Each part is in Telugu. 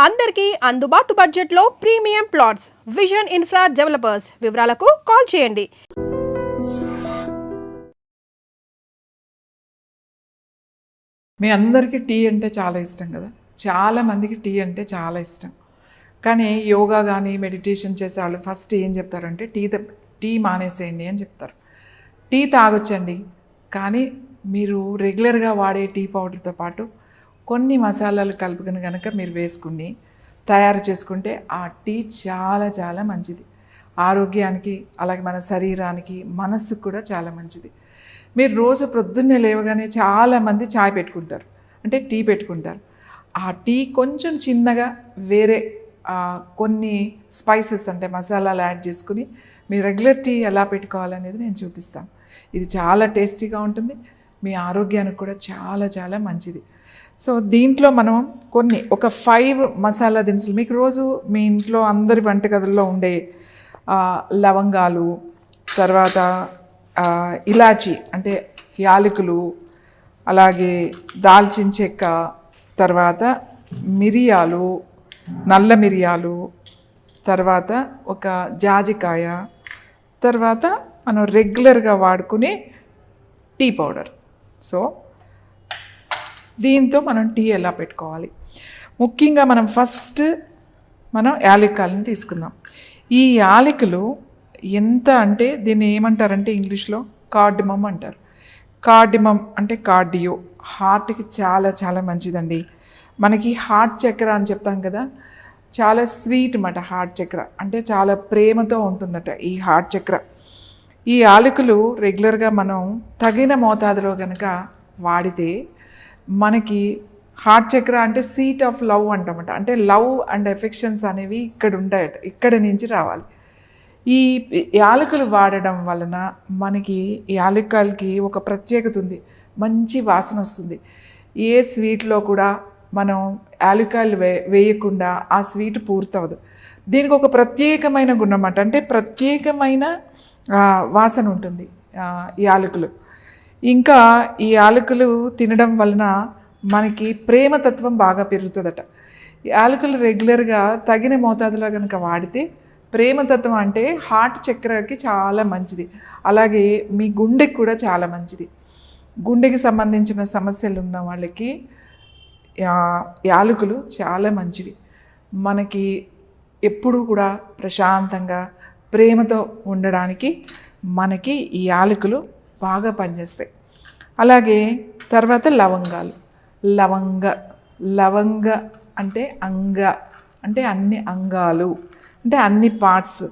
అందరికీ అందుబాటు బడ్జెట్లో premium plots vision infra developers. వివరాలకు కాల్ చేయండి. మీ అందరికీ టీ అంటే చాలా ఇష్టం కదా. చాలామందికి టీ అంటే చాలా ఇష్టం. కానీ యోగా కానీ మెడిటేషన్ చేసే వాళ్ళు ఫస్ట్ ఏం చెప్తారంటే టీ మానేసేయండి అని చెప్తారు. టీ తాగొచ్చండి, కానీ మీరు రెగ్యులర్గా వాడే టీ పౌడర్తో పాటు కొన్ని మసాలాలు కలుపుకొని కనుక మీరు వేసుకుని తయారు చేసుకుంటే ఆ టీ చాలా చాలా మంచిది. ఆరోగ్యానికి, అలాగే మన శరీరానికి, మనస్సుకు కూడా చాలా మంచిది. మీరు రోజు ప్రొద్దున్నే లేవగానే చాలామంది చాయ్ పెట్టుకుంటారు, అంటే టీ పెట్టుకుంటారు. ఆ టీ కొంచెం చిన్నగా వేరే కొన్ని స్పైసెస్ అంటే మసాలాలు యాడ్ చేసుకుని మీ రెగ్యులర్ టీ ఎలా పెట్టుకోవాలనేది నేను చూపిస్తాను. ఇది చాలా టేస్టీగా ఉంటుంది, మీ ఆరోగ్యానికి కూడా చాలా చాలా మంచిది. సో దీంట్లో మనం ఒక 5 మసాలా దినుసులు, మీకు రోజు మీ ఇంట్లో అందరి వంటగదుల్లో ఉండే లవంగాలు, తర్వాత ఇలాచి అంటే యాలకులు, అలాగే దాల్చిన చెక్క, తర్వాత మిరియాలు, నల్ల మిరియాలు, తర్వాత ఒక జాజికాయ, తర్వాత మనం రెగ్యులర్గా వాడుకునే టీ పౌడర్. సో దీంతో మనం టీ ఎలా పెట్టుకోవాలి, ముఖ్యంగా మనం ఫస్ట్ యాలకులను తీసుకుందాం. ఈ యాలకులు ఎంత అంటే దీన్ని ఏమంటారంటే ఇంగ్లీష్లో కార్డిమమ్ అంటారు. కార్డిమమ్ అంటే కార్డియో, హార్ట్కి చాలా చాలా మంచిదండి. మనకి హార్ట్ చక్ర అని చెప్తాం కదా, చాలా స్వీట్ అన్నమాట. హార్ట్ చక్ర అంటే చాలా ప్రేమతో ఉంటుందట ఈ హార్ట్ చక్ర. ఈ యాలకులు రెగ్యులర్గా మనం తగిన మోతాదులో కనుక వాడితే మనకి హార్ట్ చక్ర అంటే సీట్ ఆఫ్ లవ్ అంటామట. అంటే లవ్ అండ్ ఎఫెక్షన్స్ అనేవి ఇక్కడ ఉంటాయట, ఇక్కడ నుంచి రావాలి. ఈ యాలకులు వాడడం వలన మనకి యాలకులకి ఒక ప్రత్యేకత ఉంది, మంచి వాసన వస్తుంది. ఏ స్వీట్లో కూడా మనం యాలకులు వేయకుండా ఆ స్వీట్ పూర్తవదు. దీనికి ఒక ప్రత్యేకమైన గుణం అన్నమాట, అంటే ప్రత్యేకమైన వాసన ఉంటుంది యాలకులు. ఇంకా ఈ యాలకులు తినడం వలన మనకి ప్రేమతత్వం బాగా పెరుగుతుందట. యాలకులు రెగ్యులర్గా తగిన మోతాదులో కనుక వాడితే ప్రేమతత్వం అంటే హార్ట్ చక్రకి చాలా మంచిది, అలాగే మీ గుండెకి కూడా చాలా మంచిది. గుండెకి సంబంధించిన సమస్యలు ఉన్న వాళ్ళకి యాలకులు చాలా మంచివి. మనకి ఎప్పుడూ కూడా ప్రశాంతంగా ప్రేమతో ఉండడానికి మనకి ఈ యాలకులు బాగా పనిచేస్తాయి. అలాగే తర్వాత లవంగాలు. లవంగ అంటే అంటే అన్ని అంగాలు, అంటే అన్ని పార్ట్స్.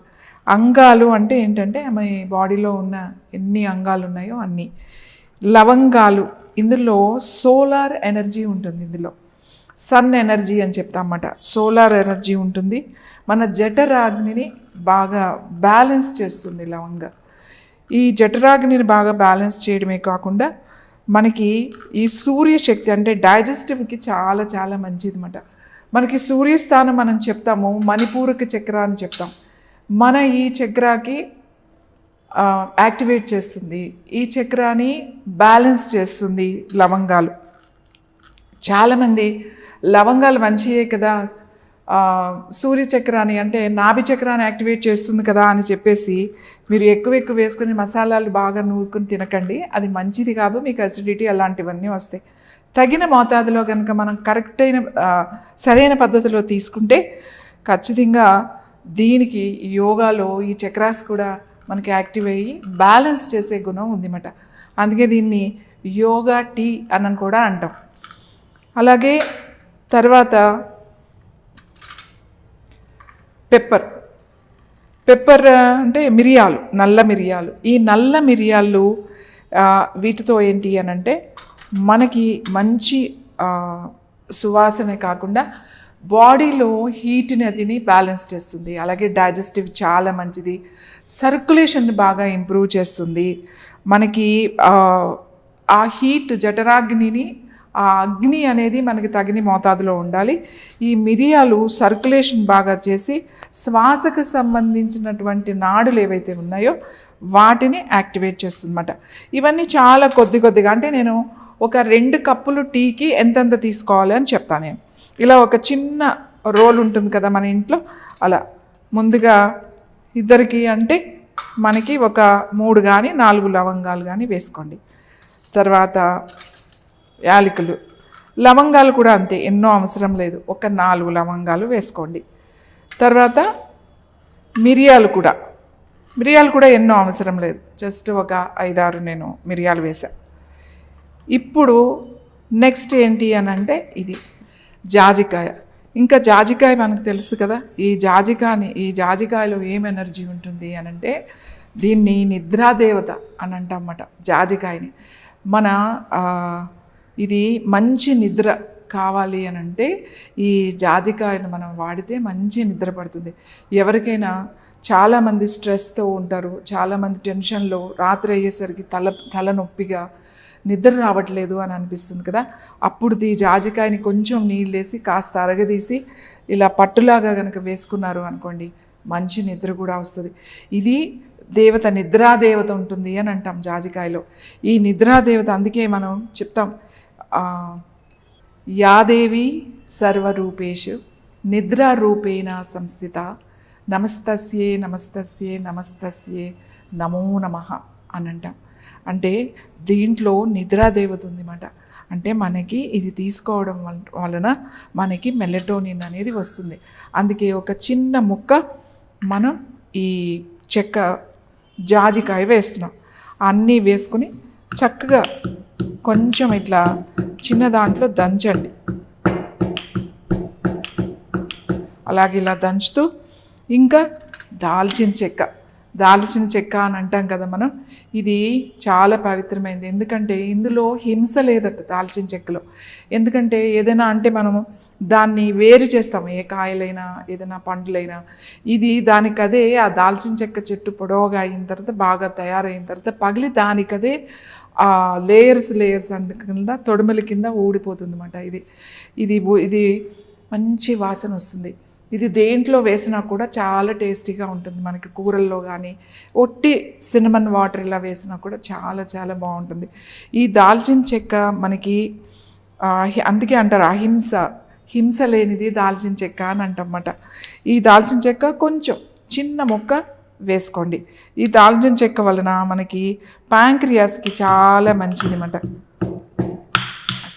అంగాలు అంటే ఏంటంటే మన బాడీలో ఉన్న ఎన్ని అంగాలు ఉన్నాయో అన్నీ. లవంగాలు, ఇందులో సోలార్ ఎనర్జీ ఉంటుంది, ఇందులో సన్ ఎనర్జీ అని చెప్తామన్నమాట. సోలార్ ఎనర్జీ ఉంటుంది, మన జఠరాగ్నిని బాగా బ్యాలెన్స్ చేస్తుంది లవంగ. ఈ జఠరాగ్నిని బాగా బ్యాలెన్స్ చేయడమే కాకుండా మనకి ఈ సూర్యశక్తి అంటే డైజెస్టివ్కి చాలా చాలా మంచిది అన్నమాట. మనకి సూర్యస్థానం మనం చెప్తాము మణిపూరక చక్ర అని చెప్తాం. మన ఈ చక్రాకి యాక్టివేట్ చేస్తుంది, ఈ చక్రాన్ని బ్యాలెన్స్ చేస్తుంది లవంగాలు. చాలామంది లవంగాలు మంచియే కదా, సూర్యచక్రాన్ని అంటే నాభి చక్రాన్ని యాక్టివేట్ చేస్తుంది కదా అని చెప్పేసి మీరు ఎక్కువ వేసుకుని మసాలాలు బాగా నూరుకుని తినకండి, అది మంచిది కాదు. మీకు అసిడిటీ అలాంటివన్నీ వస్తాయి. తగిన మోతాదులో కనుక మనం సరైన పద్ధతిలో తీసుకుంటే ఖచ్చితంగా దీనికి యోగాలో ఈ చక్రాస్ కూడా మనకి యాక్టివ్ అయ్యి బ్యాలెన్స్ చేసే గుణం ఉందన్నమాట. అందుకే దీన్ని యోగా టీ అని కూడా అంటాం. అలాగే తర్వాత పెప్పర్ అంటే మిరియాలు, నల్ల మిరియాలు. ఈ నల్ల మిరియాలు వీటితో ఏంటి అని అంటే మనకి మంచి సువాసనే కాకుండా బాడీలో హీట్ని అదిని బ్యాలెన్స్ చేస్తుంది. అలాగే డైజెస్టివ్ చాలా మంచిది, సర్క్యులేషన్ బాగా ఇంప్రూవ్ చేస్తుంది. మనకి ఆ హీట్ జఠరాగ్నిని, ఆ అగ్ని అనేది మనకి తగిన మోతాదులో ఉండాలి. ఈ మిరియాలు సర్క్యులేషన్ బాగా చేసి శ్వాసకు సంబంధించినటువంటి నాడులు ఏవైతే ఉన్నాయో వాటిని యాక్టివేట్ చేస్తుందన్నమాట. ఇవన్నీ చాలా కొద్దిగా, అంటే నేను ఒక 2 కప్పులు టీకి ఎంతెంత తీసుకోవాలి అని చెప్తాను నేను. ఇలా ఒక చిన్న రోల్ ఉంటుంది కదా మన ఇంట్లో, అలా ముందుగా ఇద్దరికి అంటే మనకి ఒక 3 కానీ 4 లవంగాలు కానీ వేసుకోండి. తర్వాత యాలకులు, లవంగాలు కూడా అంతే, ఎన్నో అవసరం లేదు, ఒక 4 లవంగాలు వేసుకోండి. తర్వాత మిరియాలు కూడా ఎన్నో అవసరం లేదు, జస్ట్ ఒక 5-6 నేను మిరియాలు వేసా. ఇప్పుడు నెక్స్ట్ ఏంటి అని అంటే ఇది జాజికాయ. ఇంకా జాజికాయ మనకు తెలుసు కదా, ఈ జాజికాయలో ఏం ఎనర్జీ ఉంటుంది అని అంటే దీన్ని నిద్రాదేవత అని అంటామన్నమాట జాజికాయని. మన ఇది మంచి నిద్ర కావాలి అని అంటే ఈ జాజికాయను మనం వాడితే మంచి నిద్ర పడుతుంది. ఎవరికైనా చాలామంది స్ట్రెస్తో ఉంటారు, చాలామంది టెన్షన్లో, రాత్రి అయ్యేసరికి తలనొప్పిగా నిద్ర రావట్లేదు అని అనిపిస్తుంది కదా, అప్పుడు ఈ జాజికాయని కొంచెం నీళ్ళు వేసి కాస్త అరగదీసి ఇలా పట్టులాగా కనుక వేసుకున్నారు అనుకోండి, మంచి నిద్ర కూడా వస్తుంది. ఇది దేవత, నిద్రాదేవత ఉంటుంది అని అంటాం జాజికాయలో. ఈ నిద్రాదేవత అందుకే మనం చెప్తాం, యాదేవి సర్వరూపేషు నిద్రారూపేణ సంస్థిత నమస్తస్యే నమస్తస్యే నమస్తస్యే నమో నమః అని అంటాం. అంటే దీంట్లో నిద్రాదేవత ఉందన్నమాట. అంటే మనకి ఇది తీసుకోవడం వలన మనకి మెలటోనిన్ అనేది వస్తుంది. అందుకే ఒక చిన్న ముక్క మనం ఈ చెక్క జాజికాయ వేస్తున్నాం. అన్నీ వేసుకుని చక్కగా కొంచెం ఇట్లా చిన్న దాంట్లో దంచండి. అలాగే ఇలా దంచుతూ ఇంకా దాల్చిన చెక్క అని అంటాం కదా మనం, ఇది చాలా పవిత్రమైనది. ఎందుకంటే ఇందులో హింస లేదట దాల్చిన చెక్కలో. ఎందుకంటే ఏదైనా అంటే మనము దాన్ని వేరు చేస్తాము, ఏ కాయలైనా ఏదైనా పండ్లైనా. ఇది దానికదే ఆ దాల్చిన చెక్క చెట్టు పొడవుగా అయిన తర్వాత బాగా తయారైన తర్వాత పగిలి దానికదే లేయర్స్ కింద తొడుమల కింద ఊడిపోతుంది అన్నమాట. ఇది మంచి వాసన వస్తుంది. ఇది దేంట్లో వేసినా కూడా చాలా టేస్టీగా ఉంటుంది. మనకి కూరల్లో కానీ ఒట్టి సినమన్ వాటర్ ఇలా వేసినా కూడా చాలా చాలా బాగుంటుంది. ఈ దాల్చిన చెక్క మనకి అందుకే అంటారు హింస లేనిది దాల్చిన చెక్క అని అంటమాట. ఈ దాల్చిన చెక్క కొంచెం చిన్న ముక్క వేసుకోండి. ఈ దాల్చిన చెక్క వలన మనకి ప్యాంక్రియాస్కి చాలా మంచిది అన్నమాట.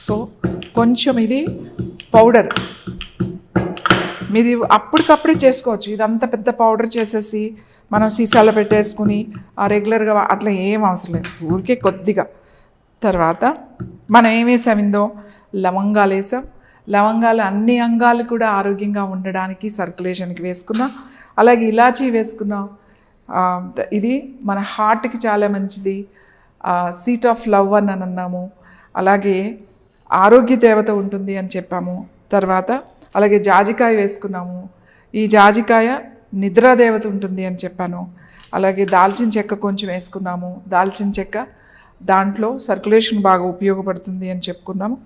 సో కొంచెం ఇది పౌడర్ మీది అప్పటికప్పుడే చేసుకోవచ్చు. ఇదంతా పెద్ద పౌడర్ చేసేసి మనం సీసాలో పెట్టేసుకుని రెగ్యులర్గా అట్లా ఏం అవసరం లేదు, ఊరికే కొద్దిగా. తర్వాత మనం ఏం వేసామిందో లవంగాలు వేసాం. లవంగాలు అన్ని అంగాలు కూడా ఆరోగ్యంగా ఉండడానికి సర్క్యులేషన్కి వేసుకున్నాం. అలాగే ఇలాచీ వేసుకున్నాం. ఇది మన హార్ట్కి చాలా మంచిది, సీట్ ఆఫ్ లవ్ అని అన్నాము. అలాగే ఆరోగ్య దేవత ఉంటుంది అని చెప్పాము. తర్వాత అలాగే జాజికాయ వేసుకున్నాము. ఈ జాజికాయ నిద్రాదేవత ఉంటుంది అని చెప్పాను. అలాగే దాల్చిన చెక్క కొంచెం వేసుకున్నాము. దాల్చిన చెక్క దాంట్లో సర్క్యులేషన్ బాగా ఉపయోగపడుతుంది అని చెప్పుకున్నాము.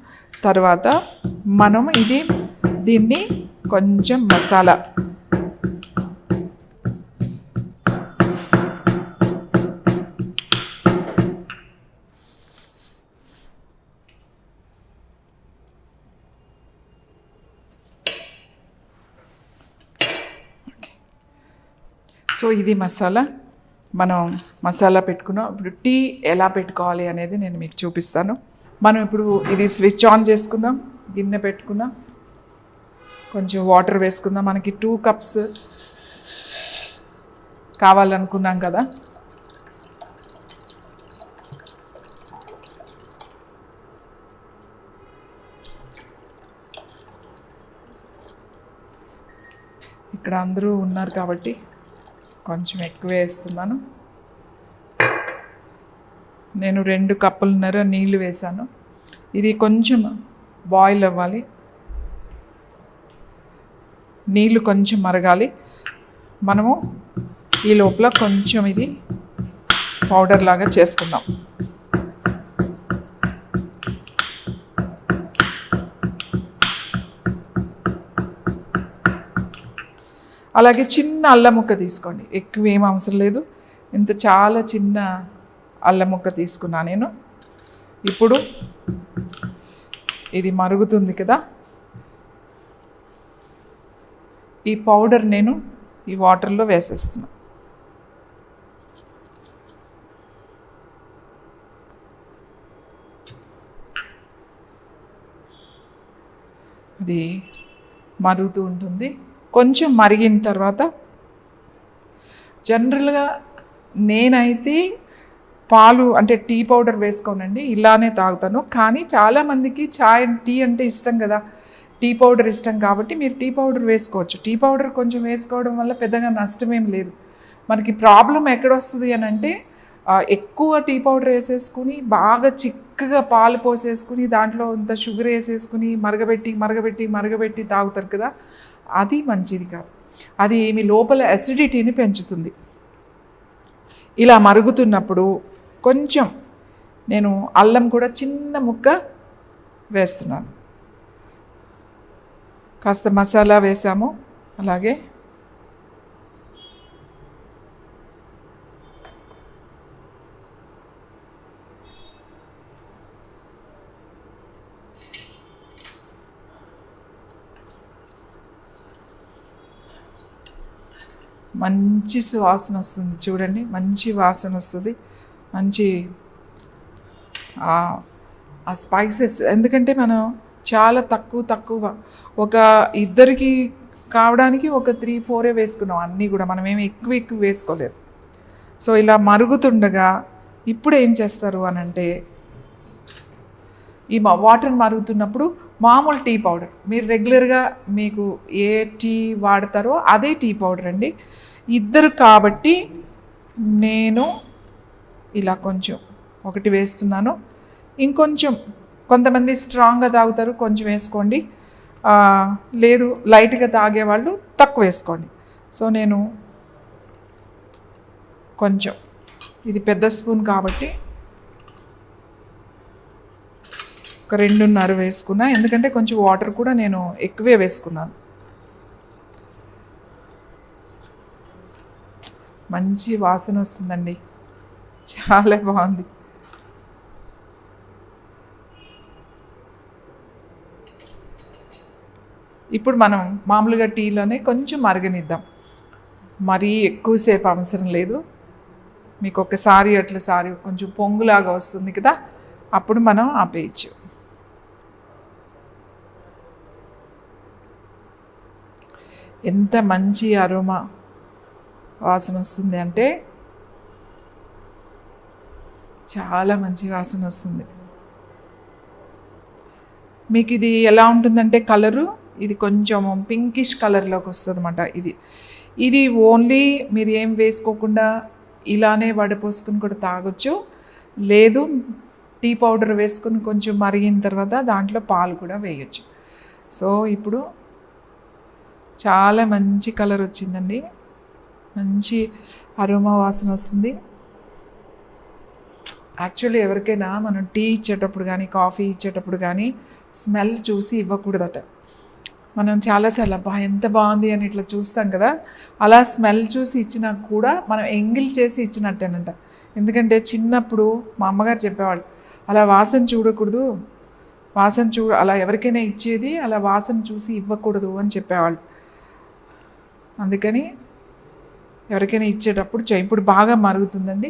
తర్వాత మనం దీన్ని కొంచెం మసాలా సో ఇది మనం మసాలా పెట్టుకున్నాం. ఇప్పుడు టీ ఎలా పెట్టుకోవాలి అనేది నేను మీకు చూపిస్తాను. మనం ఇప్పుడు ఇది స్విచ్ ఆన్ చేసుకుందాం, గిన్నె పెట్టుకుందాం, కొంచెం వాటర్ వేసుకుందాం. మనకి 2 కప్స్ కావాలనుకున్నాం కదా. ఇక్కడ అందరూ ఉన్నారు కాబట్టి కొంచెం ఎక్కువ వేస్తున్నాను. నేను 2 కప్పులన్నర నీళ్ళు వేసాను. ఇది కొంచెం బాయిల్ అవ్వాలి, నీళ్ళు కొంచెం మరగాలి. మనము ఈ లోపల కొంచెం ఇది పౌడర్ లాగా చేసుకుందాం. అలాగే చిన్న అల్లం ముక్క తీసుకోండి, ఎక్కువ ఏం అవసరం లేదు. ఇంత చాలా చిన్న అల్లం ముక్క తీసుకున్నా నేను. ఇప్పుడు ఇది మరుగుతుంది కదా, ఈ పౌడర్ నేను ఈ వాటర్లో వేసేస్తున్నా. అది మరుగుతూ ఉంటుంది. కొంచెం మరిగిన తర్వాత జనరల్గా నేనైతే పాలు అంటే టీ పౌడర్ వేసుకోనండి, ఇలానే తాగుతాను. కానీ చాలామందికి టీ అంటే ఇష్టం కదా, టీ పౌడర్ ఇష్టం కాబట్టి మీరు టీ పౌడర్ వేసుకోవచ్చు. టీ పౌడర్ కొంచెం వేసుకోవడం వల్ల పెద్దగా నష్టమేం లేదు. మనకి ప్రాబ్లం ఎక్కడొస్తుంది అని అంటే ఎక్కువ టీ పౌడర్ వేసేసుకుని బాగా చిక్కగా పాలు పోసేసుకుని దాంట్లో ఇంత షుగర్ వేసేసుకుని మరగబెట్టి తాగుతారు కదా, అది మంచిది కాదు. అది మీ లోపల అసిడిటీని పెంచుతుంది. ఇలా మరుగుతున్నప్పుడు కొంచెం నేను అల్లం కూడా చిన్న ముక్క వేస్తున్నాను. కాస్త మసాలా వేసాము. అలాగే మంచి సువాసన వస్తుంది చూడండి, మంచి వాసన వస్తుంది. మంచి ఆ స్పైసెస్, ఎందుకంటే మనం చాలా తక్కువ ఒక ఇద్దరికి కావడానికి ఒక 3-4 వేసుకున్నాం. అన్నీ కూడా మనం ఏమి ఎక్కువ వేసుకోలేదు. సో ఇలా మరుగుతుండగా ఇప్పుడు ఏం చేస్తారు అని అంటే, ఈ వాటర్ మరుగుతున్నప్పుడు మామూలు టీ పౌడర్, మీరు రెగ్యులర్గా మీకు ఏ టీ వాడతారో అదే టీ పౌడర్ అండి. ఇద్దరు కాబట్టి నేను ఇలా కొంచెం ఒకటి వేస్తున్నాను. ఇంకొంచెం కొంతమంది స్ట్రాంగ్గా తాగుతారు, కొంచెం వేసుకోండి. లేదు లైట్గా తాగేవాళ్ళు తక్కువ వేసుకోండి. సో నేను కొంచెం, ఇది పెద్ద స్పూన్ కాబట్టి ఒక 2.5 వేసుకున్నా, ఎందుకంటే కొంచెం వాటర్ కూడా నేను ఎక్కువే వేసుకున్నాను. మంచి వాసన వస్తుందండి, చాలా బాగుంది. ఇప్పుడు మనం మామూలుగా టీలోనే కొంచెం మరగనిద్దాం, మరీ ఎక్కువసేపు అవసరం లేదు. మీకు ఒకసారి కొంచెం పొంగులాగా వస్తుంది కదా, అప్పుడు మనం ఆపేయచ్చు. ఎంత మంచి అరోమా వాసన వస్తుంది అంటే, చాలా మంచి వాసన వస్తుంది. మీకు ఇది ఎలా ఉంటుందంటే కలరు, ఇది కొంచెం పింకిష్ కలర్లోకి వస్తుంది అన్నమాట. ఇది ఓన్లీ మీరు ఏం వేసుకోకుండా ఇలానే వడపోసుకుని కూడా తాగొచ్చు. లేదు టీ పౌడర్ వేసుకుని కొంచెం మరిగిన తర్వాత దాంట్లో పాలు కూడా వేయచ్చు. సో ఇప్పుడు చాలా మంచి కలర్ వచ్చిందండి, మంచి అరోమా వాసన వస్తుంది. యాక్చువల్లీ ఎవరికైనా మనం టీ ఇచ్చేటప్పుడు కానీ కాఫీ ఇచ్చేటప్పుడు కానీ స్మెల్ చూసి ఇవ్వకూడదట. మనం చాలాసార్లు అబ్బా ఎంత బాగుంది అని ఇట్లా చూస్తాం కదా, అలా స్మెల్ చూసి ఇచ్చినా కూడా మనం ఎంగిల్ చేసి ఇచ్చినట్టేనంట. ఎందుకంటే చిన్నప్పుడు మా అమ్మగారు చెప్పేవాళ్ళు, అలా వాసన చూడకూడదు, అలా ఎవరికైనా ఇచ్చేది అలా వాసన చూసి ఇవ్వకూడదు అని చెప్పేవాళ్ళు. అందుకని ఎవరికైనా ఇచ్చేటప్పుడు ఇప్పుడు బాగా మరుగుతుందండి.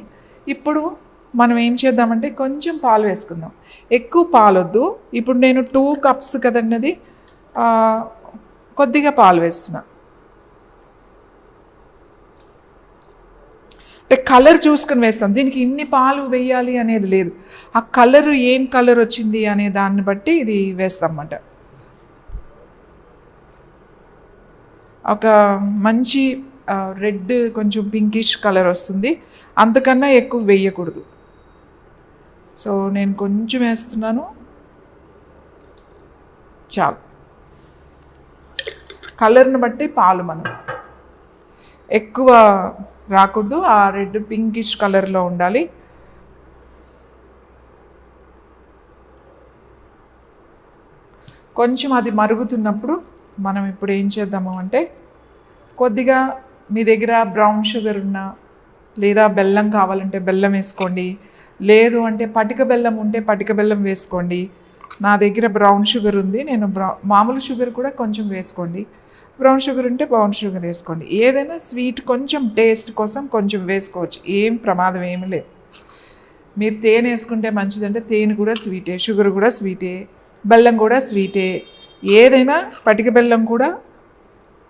ఇప్పుడు మనం ఏం చేద్దామంటే కొంచెం పాలు వేసుకుందాం, ఎక్కువ పాలు వద్దు. ఇప్పుడు నేను 2 కప్స్ కదండి, అది కొద్దిగా పాలు వేస్తున్నా. అంటే కలర్ చూసుకొని వేస్తాం, దీనికి ఇన్ని పాలు వేయాలి అనేది లేదు. ఆ కలరు ఏం కలర్ వచ్చింది అనే దాన్ని బట్టి ఇది వేస్తాం అన్నమాట. ఒక మంచి రెడ్ కొంచెం పింకిష్ కలర్ వస్తుంది, అంతకన్నా ఎక్కువ వేయకూడదు. సో నేను కొంచెం వేస్తున్నాను, చాలు. కలర్ని బట్టి పాలు మనం ఎక్కువ రాకూడదు, ఆ రెడ్ పింకిష్ కలర్లో ఉండాలి. కొంచెం అది మరుగుతున్నప్పుడు మనం ఇప్పుడు ఏం చేద్దాము అంటే, కొద్దిగా మీ దగ్గర బ్రౌన్ షుగర్ ఉన్నా లేదా బెల్లం కావాలంటే బెల్లం వేసుకోండి, లేదు అంటే పటిక బెల్లం ఉంటే పటిక బెల్లం వేసుకోండి. నా దగ్గర బ్రౌన్ షుగర్ ఉంది, నేను మామూలు షుగర్ కూడా కొంచెం వేసుకోండి. బ్రౌన్ షుగర్ ఉంటే బ్రౌన్ షుగర్ వేసుకోండి. ఏదైనా స్వీట్ కొంచెం టేస్ట్ కోసం కొంచెం వేసుకోవచ్చు, ఏం ప్రమాదం ఏమీ లేదు. మీరు తేనె వేసుకుంటే మంచిదంటే తేనె కూడా స్వీటే, షుగర్ కూడా స్వీటే, బెల్లం కూడా స్వీటే. ఏదైనా పటిక బెల్లం కూడా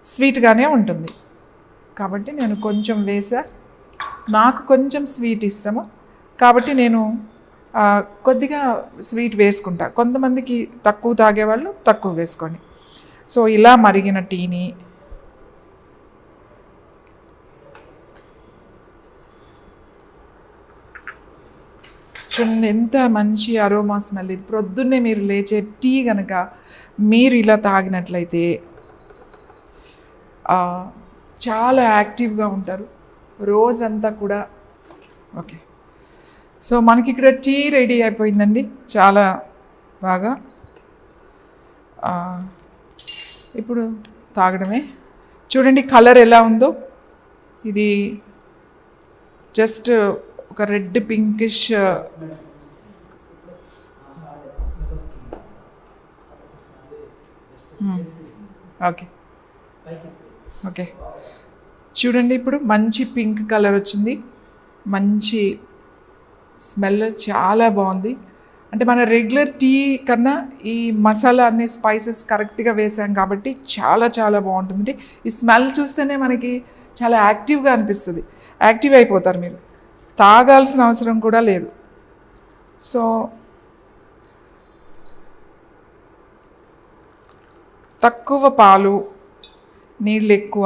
స్వీట్గానే ఉంటుంది. కాబట్టి నేను కొంచెం వేసా. నాకు కొంచెం స్వీట్ ఇష్టము కాబట్టి నేను కొద్దిగా స్వీట్ వేసుకుంటా. కొంతమందికి తక్కువ తాగేవాళ్ళు తక్కువ వేసుకోండి. సో ఇలా మరిగిన టీని చూడండి, ఎంత మంచి అరోమా స్మెల్. ఇది ప్రొద్దున్నే మీరు లేచే టీ కనుక మీరు ఇలా తాగినట్లయితే చాలా యాక్టివ్గా ఉంటారు రోజంతా కూడా. ఓకే, సో మనకి ఇక్కడ టీ రెడీ అయిపోయిందండి, చాలా బాగా. ఇప్పుడు తాగడమే. చూడండి కలర్ ఎలా ఉందో. ఇది జస్ట్ ఒక రెడ్ పింకిష్ ఓకే ఓకే చూడండి, ఇప్పుడు మంచి పింక్ కలర్ వచ్చింది, మంచి స్మెల్ చాలా బాగుంది. అంటే మన రెగ్యులర్ టీ కన్నా ఈ మసాలా అన్ని స్పైసెస్ కరెక్ట్గా వేసాం కాబట్టి చాలా చాలా బాగుంటుంది. ఈ స్మెల్ చూస్తేనే మనకి చాలా యాక్టివ్గా అనిపిస్తుంది, యాక్టివ్ అయిపోతారు మీరు, తాగాల్సిన అవసరం కూడా లేదు. సో తక్కువ పాలు, నీళ్ళు ఎక్కువ,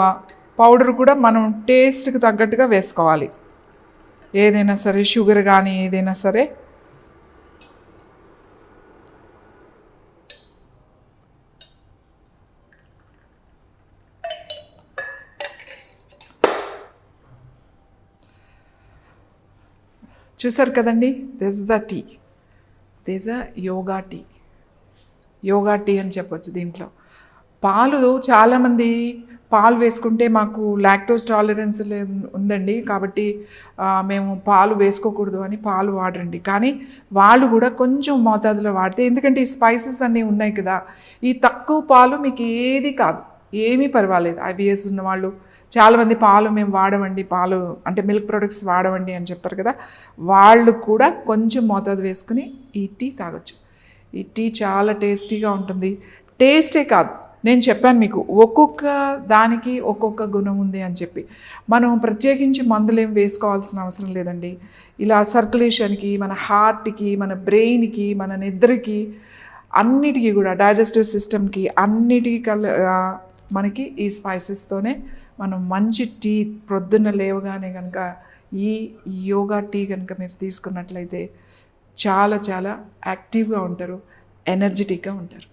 పౌడర్ కూడా మనం టేస్ట్కి తగ్గట్టుగా వేసుకోవాలి. ఏదైనా సరే, షుగర్ కానీ ఏదైనా సరే. చూసారు కదండి, this the tea, this a yoga tea. Yoga tea అని చెప్పొచ్చు. దీంట్లో పాలు చాలామంది పాలు వేసుకుంటే మాకు లాక్టోస్ టాలరెన్స్ ఉందండి కాబట్టి మేము పాలు వేసుకోకూడదు అని పాలు వాడరండి. కానీ వాళ్ళు కూడా కొంచెం మోతాదులో వాడితే, ఎందుకంటే ఈ స్పైసెస్ అన్నీ ఉన్నాయి కదా, ఈ తక్కువ పాలు మీకు ఏది కాదు, ఏమీ పర్వాలేదు. ఐబిఎస్ ఉన్నవాళ్ళు చాలామంది పాలు మేము వాడమండి, పాలు అంటే మిల్క్ ప్రొడక్ట్స్ వాడమండి అని చెప్తారు కదా, వాళ్ళు కూడా కొంచెం మోతాదు వేసుకుని ఈ టీ తాగొచ్చు. ఈ టీ చాలా టేస్టీగా ఉంటుంది. టేస్టే కాదు, నేను చెప్పాను మీకు ఒక్కొక్క దానికి ఒక్కొక్క గుణం ఉంది అని చెప్పి. మనం ప్రత్యేకించి మందులు ఏం వేసుకోవాల్సిన అవసరం లేదండి. ఇలా సర్క్యులేషన్కి, మన హార్ట్కి, మన బ్రెయిన్కి, మన నిద్రకి, అన్నిటికీ కూడా డైజెస్టివ్ సిస్టమ్కి అన్నిటికీ మనకి ఈ స్పైసెస్తోనే మనం మంచి టీ ప్రొద్దున్న లేవగానే కనుక ఈ యోగా టీ కనుక మీరు తీసుకున్నట్లయితే చాలా చాలా యాక్టివ్గా ఉంటారు, ఎనర్జెటిక్గా ఉంటారు.